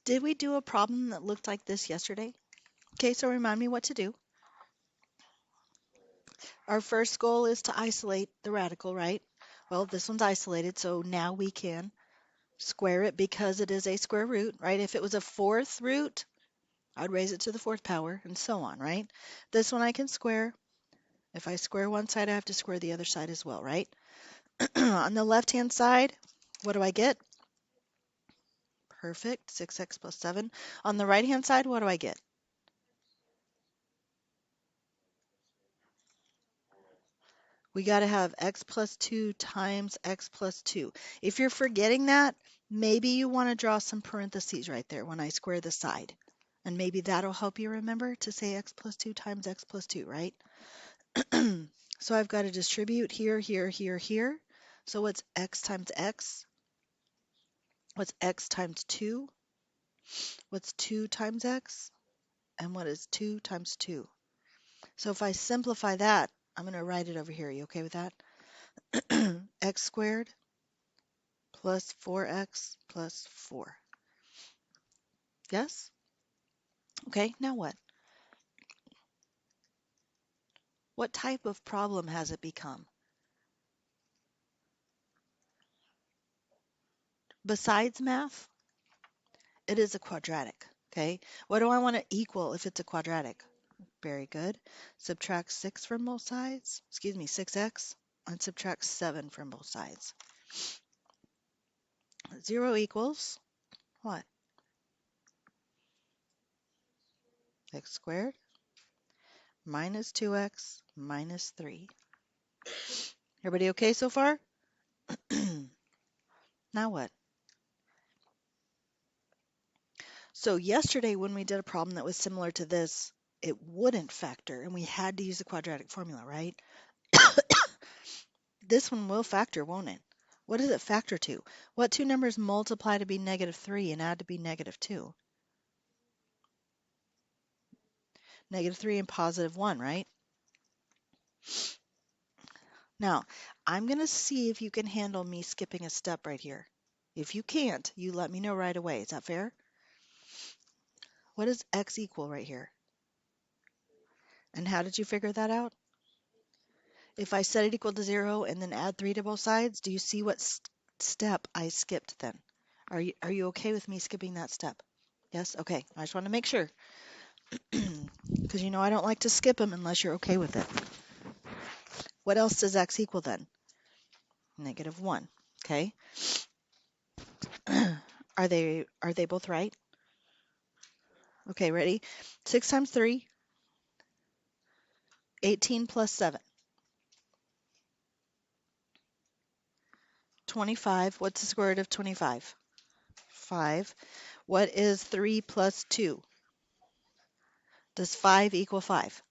Did we do a problem that looked like this yesterday? Okay, so remind me what to do. Our first goal is to isolate the radical, right? Well, this one's isolated, so now we can square it because it is a square root, right? If it was a fourth root, I'd raise it to the fourth power and so on, right? This one I can square. If I square one side, I have to square the other side as well, right? On the left-hand side, what do I get? Perfect, 6x plus 7. On the right-hand side, what do I get? We got to have x plus 2 times x plus 2. If you're forgetting that, maybe you want to draw some parentheses right there when I square the side. And maybe that'll help you remember to say x plus 2 times x plus 2, right? So I've got to distribute here, here, here, here. So what's x times x? What's x times 2? What's 2 times x? And what is 2 times 2? So if I simplify that, I'm going to write it over here. Are you okay with that? X squared plus 4x plus 4. Yes? Okay, now what? What type of problem has it become? Besides math, it is a quadratic. Okay, what do I want to equal if it's a quadratic? Very good. Subtract 6 from both sides, 6x, and subtract 7 from both sides. 0 equals what? X squared minus 2x minus 3. Everybody okay so far? Now what? So yesterday when we did a problem that was similar to this, it wouldn't factor, and we had to use the quadratic formula, right? This one will factor, won't it? What does it factor to? What two numbers multiply to be -3 and add to be -2? -3 and +1, right? Now, I'm going to see if you can handle me skipping a step right here. If you can't, you let me know right away. Is that fair? What does x equal right here? And how did you figure that out? If I set it equal to 0 and then add 3 to both sides, do you see what step I skipped then? Are you okay with me skipping that step? Yes? Okay. I just want to make sure. Because you know I don't like to skip them unless you're okay with it. What else does x equal then? -1. Okay. Are they both right? Okay, ready? 6 times 3, 18 plus 7. 25. What's the square root of 25? 5. What is 3 plus 2? Does 5 equal 5?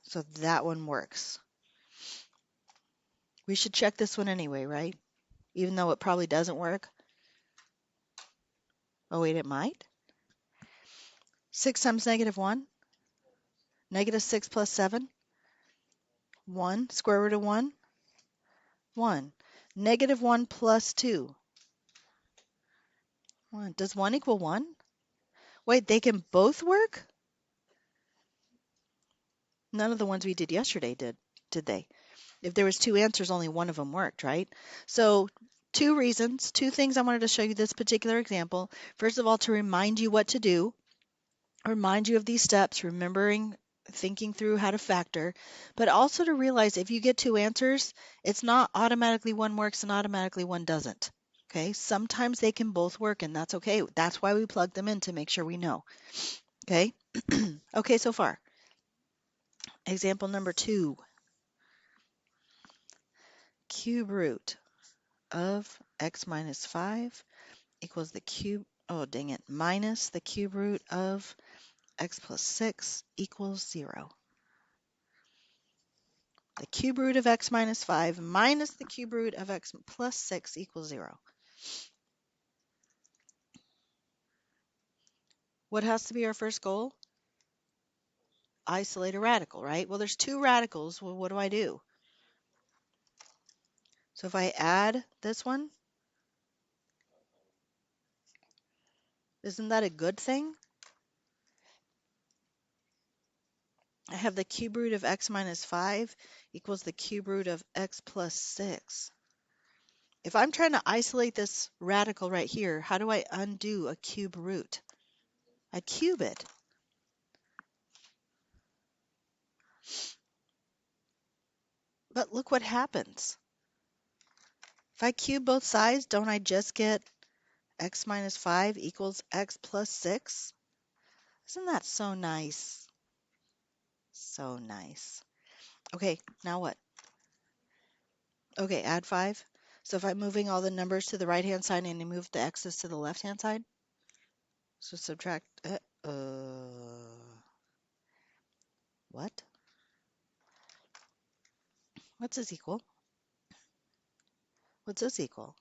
So that one works. We should check this one anyway, right? Even though it probably doesn't work. Oh, wait, it might. 6 times -1. -6 plus 7. 1. Square root of 1. 1. -1 plus 2. 1. Does 1 equal 1? Wait, they can both work? None of the ones we did yesterday did they? If there was two answers, only one of them worked, right? So two reasons, two things I wanted to show you this particular example. First of all, to remind you what to do, remind you of these steps, remembering, thinking through how to factor, but also to realize if you get two answers, it's not automatically one works and automatically one doesn't. Okay, sometimes they can both work and that's okay. That's why we plug them in to make sure we know. Okay, okay so far. Example number 2. Cube root of x minus 5 equals the cube, oh dang it, minus the cube root of x plus 6 equals 0. The cube root of x minus 5 minus the cube root of x plus 6 equals 0. What has to be our first goal? Isolate a radical, right? Well, there's two radicals. Well, what do I do? So if I add this one, Isn't that a good thing? I have the cube root of x minus 5 equals the cube root of x plus 6. If I'm trying to isolate this radical right here, how do I undo a cube root? I cube it. But look what happens. If I cube both sides, don't I just get x minus 5 equals x plus 6? Isn't that so nice? So nice. Okay, now what? Okay, add 5. So if I'm moving all the numbers to the right-hand side and I move the x's to the left-hand side, so subtract, what? What's this equal? What's this equal?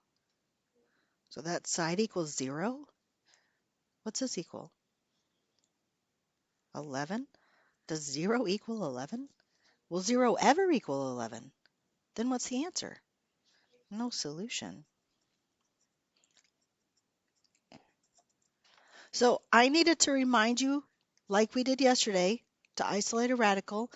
So that side equals 0? What's this equal? 11? Does 0 equal 11? Will 0 ever equal 11? Then what's the answer? No solution. So I needed to remind you, like we did yesterday, to isolate a radical.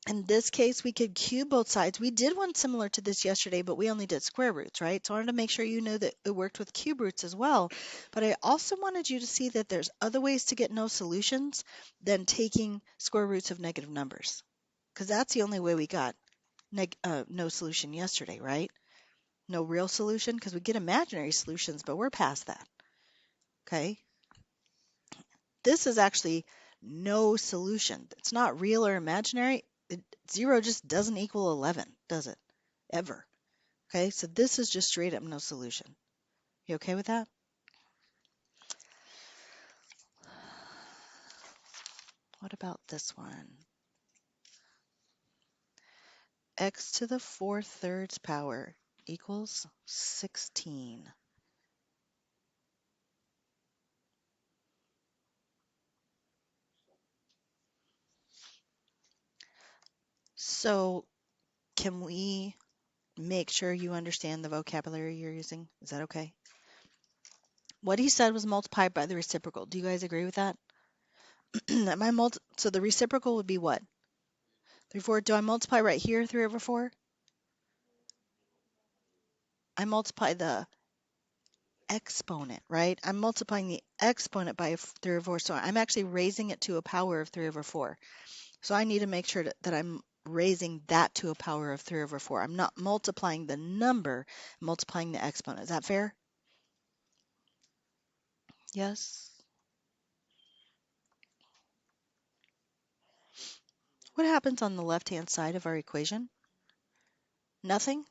In this case, we could cube both sides. We did one similar to this yesterday, but we only did square roots, right? So I wanted to make sure you know that it worked with cube roots as well. But I also wanted you to see that there's other ways to get no solutions than taking square roots of negative numbers, because that's the only way we got no solution yesterday, right? No real solution, because we get imaginary solutions, but we're past that, okay? This is actually no solution. It's not real or imaginary. 0 just doesn't equal 11, does it? Ever. Okay, so this is just straight up no solution. You okay with that? What about this one? X to the 4/3 power equals 16. So can we make sure you understand the vocabulary you're using? Is that okay? What he said was multiplied by the reciprocal. Do you guys agree with that? So the reciprocal would be what? 3/4. Do I multiply right here 3/4? I multiply the exponent, right? I'm multiplying the exponent by 3/4. So I'm actually raising it to a power of 3/4. So I need to make sure that I'm raising that to a power of 3/4. I'm not multiplying the number, I'm multiplying the exponent. Is that fair? Yes. What happens on the left-hand side of our equation? Nothing?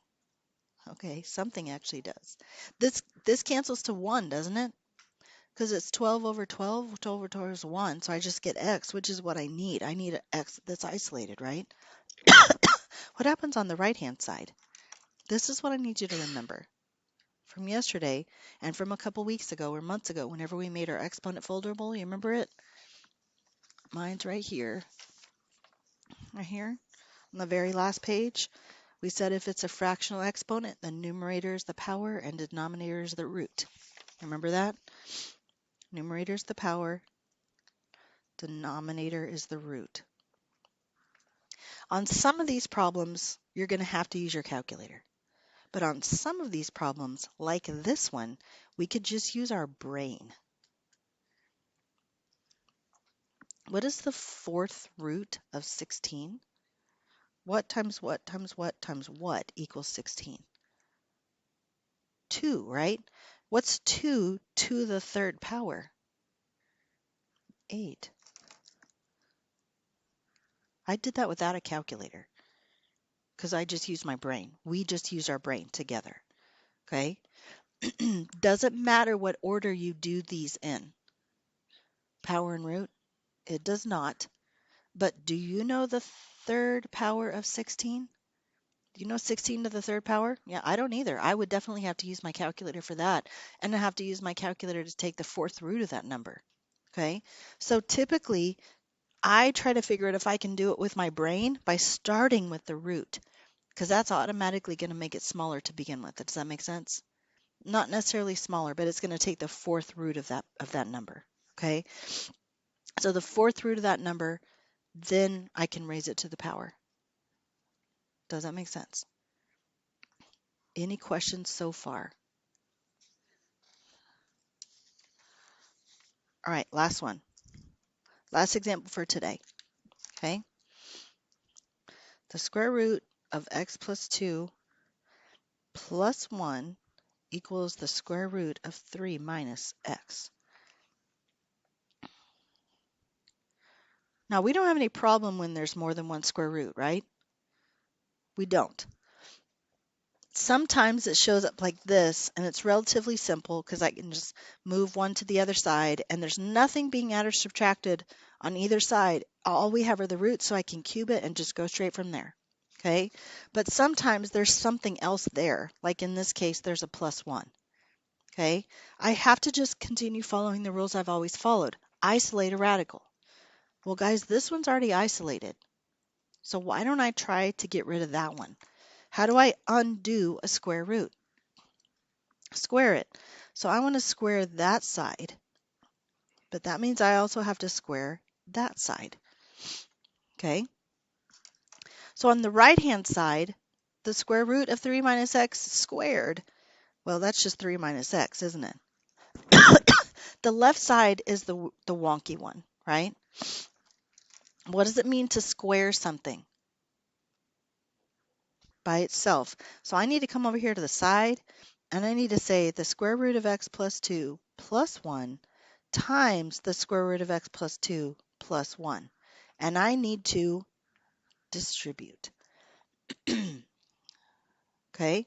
Okay, something actually does. This cancels to 1, doesn't it? Because it's 12 over 12. 12 over 12 is 1, so I just get x, which is what I need. I need an x that's isolated, right? What happens on the right-hand side? This is what I need you to remember from yesterday and from a couple weeks ago or months ago, whenever we made our exponent foldable. You remember it? Mine's right here. Right here on the very last page. We said if it's a fractional exponent, the numerator is the power and denominator is the root. Remember that? Numerator is the power, denominator is the root. On some of these problems, you're going to have to use your calculator. But on some of these problems, like this one, we could just use our brain. What is the 4th root of 16? What times what times what times what equals 16? 2, right? What's 2 to the 3rd power? 8. I did that without a calculator because I just used my brain. We just use our brain together, okay? Doesn't matter what order you do these in. Power and root? It does not. But do you know the 3rd power of 16? Do you know 16 to the 3rd power? Yeah, I don't either. I would definitely have to use my calculator for that. And I have to use my calculator to take the 4th root of that number. Okay, so typically I try to figure out if I can do it with my brain by starting with the root, because that's automatically going to make it smaller to begin with. Does that make sense? Not necessarily smaller, but it's going to take the fourth root of that number. Okay? So the fourth root of that number, then I can raise it to the power. Does that make sense? Any questions so far? All right, last one. Last example for today. Okay? The square root of x plus 2 plus 1 equals the square root of 3 minus x. Now, we don't have any problem when there's more than one square root, right? We don't. Sometimes it shows up like this, and it's relatively simple because I can just move one to the other side, and there's nothing being added or subtracted on either side. All we have are the roots, so I can cube it and just go straight from there. Okay? But sometimes there's something else there, like in this case, there's a plus 1. Okay? I have to just continue following the rules I've always followed. Isolate a radical. Well, guys, this one's already isolated. So why don't I try to get rid of that one? How do I undo a square root? Square it. So I want to square that side, but that means I also have to square that side. Okay? So on the right-hand side, the square root of 3 minus x squared, well, that's just 3 minus x, isn't it? The left side is the wonky one, right? What does it mean to square something by itself? So I need to come over here to the side, and I need to say the square root of x plus 2 plus 1 times the square root of x plus 2 plus 1. And I need to distribute. Okay?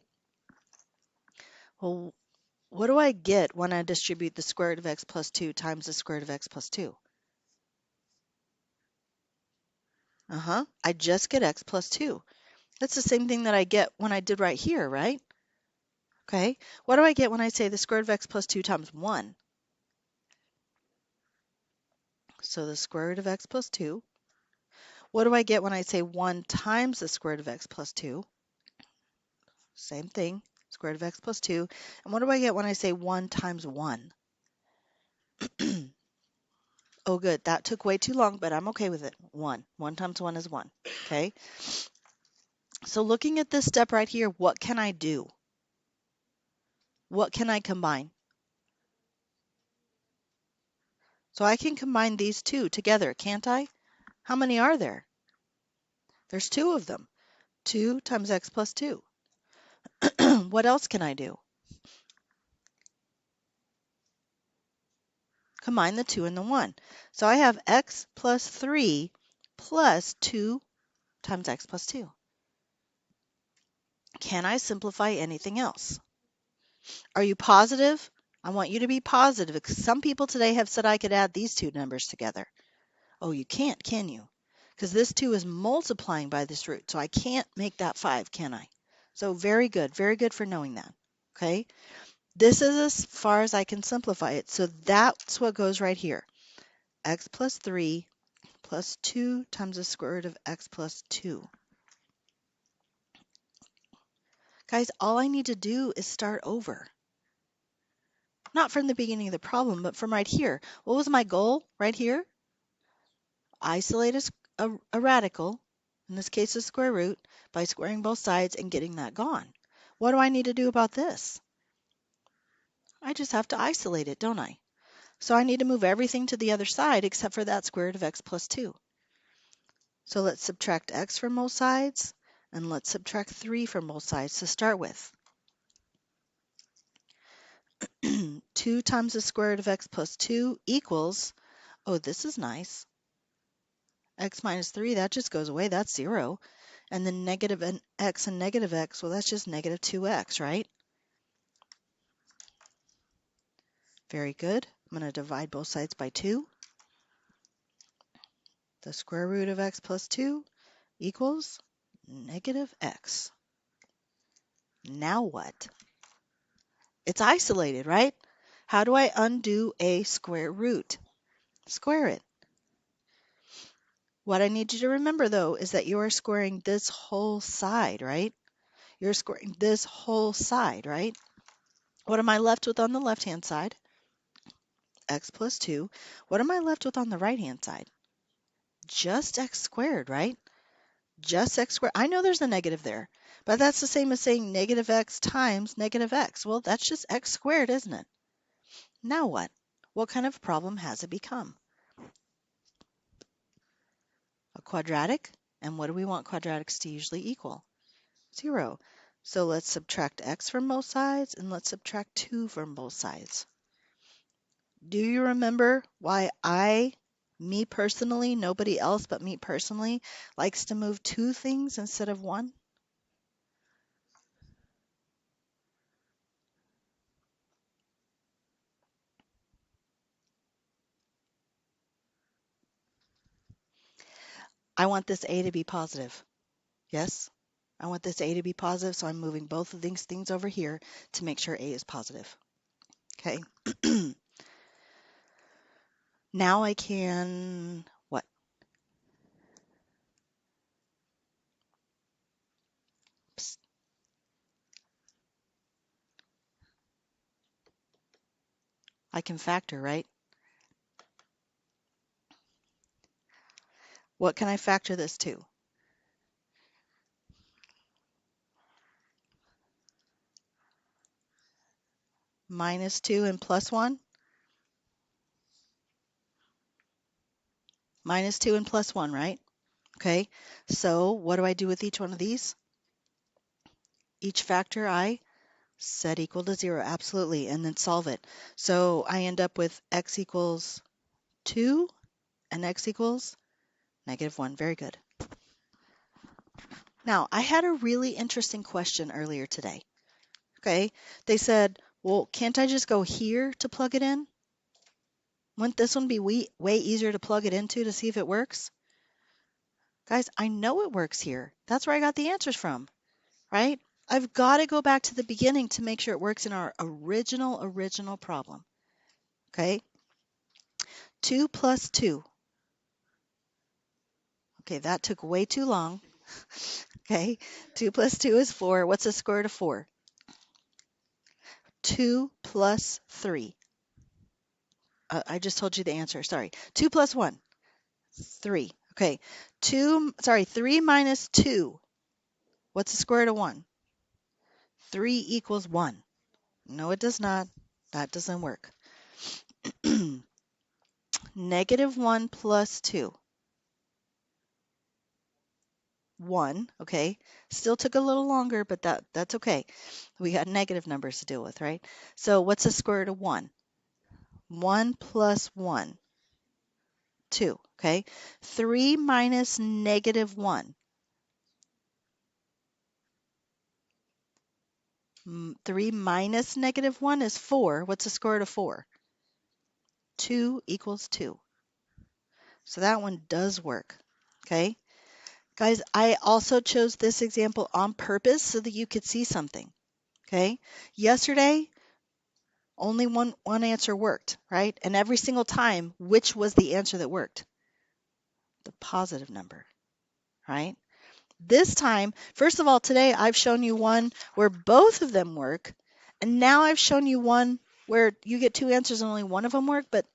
Well, what do I get when I distribute the square root of x plus 2 times the square root of x plus 2? I just get x plus 2. That's the same thing that I get when I did right here, right? Okay. What do I get when I say the square root of x plus 2 times 1? So the square root of x plus 2. What do I get when I say 1 times the square root of x plus 2? Same thing, square root of x plus 2. And what do I get when I say 1 times 1? Oh, good. That took way too long, but I'm okay with it. 1. 1 times 1 is 1. Okay. So looking at this step right here, what can I do? What can I combine? So I can combine these two together, can't I? How many are there? There's 2 of them. 2 times x plus 2. What else can I do? Combine the 2 and the 1. So I have x plus 3 plus 2 times x plus 2. Can I simplify anything else? Are you positive? I want you to be positive because some people today have said I could add these two numbers together. Oh, you can't, can you? Because this 2 is multiplying by this root, so I can't make that 5, can I? So very good for knowing that. Okay, this is as far as I can simplify it. So that's what goes right here. X plus 3 plus 2 times the square root of x plus 2. Guys, all I need to do is start over. Not from the beginning of the problem, but from right here. What was my goal right here? Isolate a radical, in this case a square root, by squaring both sides and getting that gone. What do I need to do about this? I just have to isolate it, don't I? So I need to move everything to the other side except for that square root of x plus 2. So let's subtract x from both sides, and let's subtract 3 from both sides to start with. 2 times the square root of x plus 2 equals, oh, this is nice. X minus 3, that just goes away. That's 0. And then negative x and negative x, well, that's just negative 2x, right? Very good. I'm going to divide both sides by 2. The square root of x plus 2 equals negative x. Now what? It's isolated, right? How do I undo a square root? Square it. What I need you to remember, though, is that you are squaring this whole side, right? You're squaring this whole side, right? What am I left with on the left-hand side? X plus 2. What am I left with on the right-hand side? Just x squared, right? Just x squared. I know there's a negative there, but that's the same as saying negative x times negative x. Well, that's just x squared, isn't it? Now what? What kind of problem has it become? A quadratic. And what do we want quadratics to usually equal? 0. So let's subtract x from both sides, and let's subtract 2 from both sides. Do you remember why me personally, nobody else but me personally, likes to move 2 things instead of 1? I want this a to be positive. Yes? I want this a to be positive, so I'm moving both of these things over here to make sure a is positive. Okay? Now I can, what? Psst. I can factor, right? What can I factor this to? Minus 2 and plus 1? Minus 2 and plus 1, right? Okay, so what do I do with each one of these? Each factor I set equal to 0, absolutely, and then solve it. So I end up with x equals 2 and x equals negative 1. Very good. Now, I had a really interesting question earlier today. Okay, they said, well, can't I just go here to plug it in? Wouldn't this one be way easier to plug it into to see if it works? Guys, I know it works here. That's where I got the answers from, right? I've got to go back to the beginning to make sure it works in our original problem. Okay, 2 plus 2. Okay, that took way too long. Okay, 2 plus 2 is 4. What's the square root of 4? 2 plus 3. I just told you the answer. Sorry. 2 plus 1. 3. Okay. 3 minus 2. What's the square root of 1? 3 equals 1. No, it does not. That doesn't work. Negative 1 plus 2. 1. Okay. Still took a little longer, but that's okay. We got negative numbers to deal with, right? So what's the square root of 1? 1 plus 1. 2. Okay. 3 minus negative 1. 3 minus negative 1 is 4. What's the square root of 4? 2 equals 2. So that one does work. Okay. Guys, I also chose this example on purpose so that you could see something. Okay. Yesterday, only one answer worked, right? And every single time, which was the answer that worked? The positive number, right? This time, first of all, today I've shown you one where both of them work. And now I've shown you one where you get 2 answers and only one of them work, but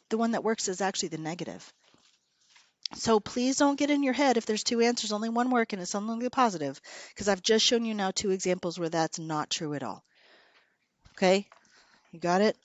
the one that works is actually the negative. So please don't get in your head if there's 2 answers, only one work, and it's only positive, because I've just shown you now 2 examples where that's not true at all. Okay, you got it?